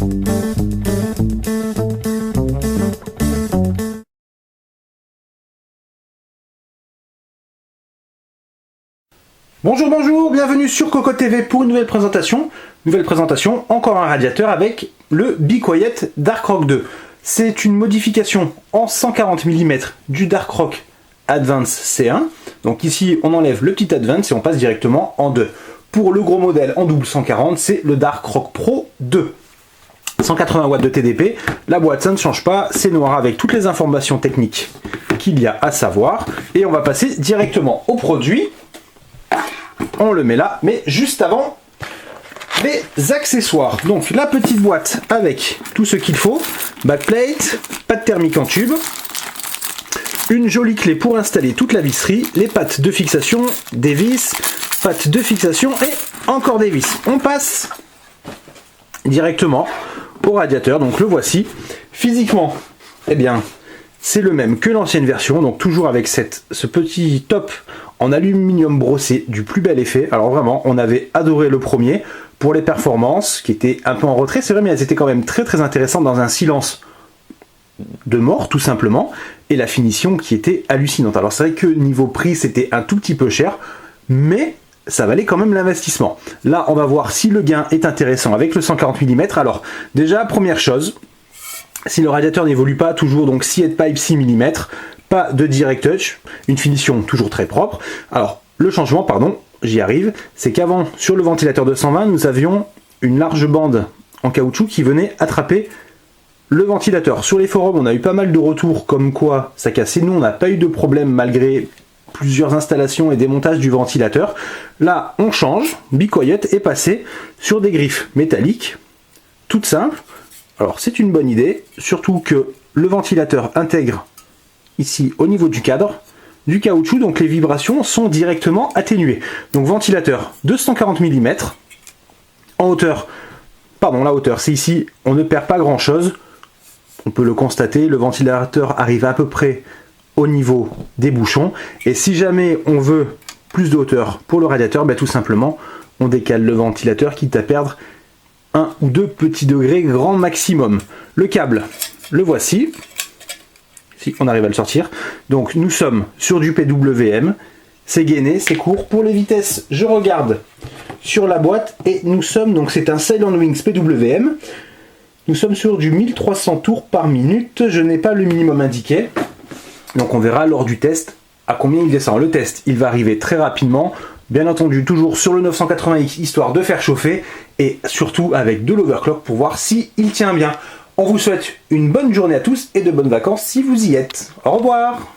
Bonjour, bonjour, bienvenue sur Coco TV pour une nouvelle présentation. Encore un radiateur avec le Be Quiet Dark-Rock 2. C'est une modification en 140 mm du Dark-Rock Advance C1. Donc ici, on enlève le petit Advance et on passe directement en 2. Pour le gros modèle en double 140, c'est le Dark-Rock Pro 2. 180 watts de TDP, la boîte ça ne change pas, c'est noir avec toutes les informations techniques qu'il y a à savoir. Et on va passer directement au produit. On le met là, mais juste avant, les accessoires. Donc la petite boîte avec tout ce qu'il faut, backplate, pâte thermique en tube, une jolie clé pour installer toute la visserie, les pattes de fixation, des vis, pattes de fixation et encore des vis. On passe directement au radiateur, donc le voici. Physiquement, eh bien, c'est le même que l'ancienne version, donc toujours avec ce petit top en aluminium brossé du plus bel effet. Alors vraiment, on avait adoré le premier pour les performances qui étaient un peu en retrait, c'est vrai, mais elles étaient quand même très intéressantes dans un silence de mort tout simplement, et la finition qui était hallucinante. Alors c'est vrai que niveau prix c'était un tout petit peu cher, mais ça valait quand même l'investissement. Là on va voir si le gain est intéressant avec le 140 mm. Alors déjà, première chose, si le radiateur n'évolue pas, toujours donc scie head pipe 6 mm, pas de direct touch, une finition toujours très propre. Alors le changement, pardon, j'y arrive, c'est qu'avant sur le ventilateur de 120 nous avions une large bande en caoutchouc qui venait attraper le ventilateur. Sur les forums on a eu pas mal de retours comme quoi ça cassait, nous on n'a pas eu de problème malgré plusieurs installations et démontages du ventilateur. Là on change, Be Quiet est passé sur des griffes métalliques, toutes simples. Alors c'est une bonne idée, surtout que le ventilateur intègre ici au niveau du cadre du caoutchouc, donc les vibrations sont directement atténuées. Donc ventilateur de 140 mm, en hauteur, pardon la hauteur c'est ici, on ne perd pas grand chose, on peut le constater, le ventilateur arrive à peu près au niveau des bouchons, et si jamais on veut plus de hauteur pour le radiateur, ben tout simplement on décale le ventilateur quitte à perdre 1 ou 2 petits degrés grand maximum. Le câble, le voici. Si on arrive à le sortir. Donc nous sommes sur du PWM. C'est gainé, c'est court. Pour les vitesses, je regarde sur la boîte et nous sommes, donc c'est un Silent Wings PWM. Nous sommes sur du 1300 tours par minute. Je n'ai pas le minimum indiqué. Donc on verra lors du test à combien il descend. Le test, il va arriver très rapidement. Bien entendu, toujours sur le 980X, histoire de faire chauffer, et surtout avec de l'overclock pour voir si il tient bien. On vous souhaite une bonne journée à tous et de bonnes vacances si vous y êtes. Au revoir!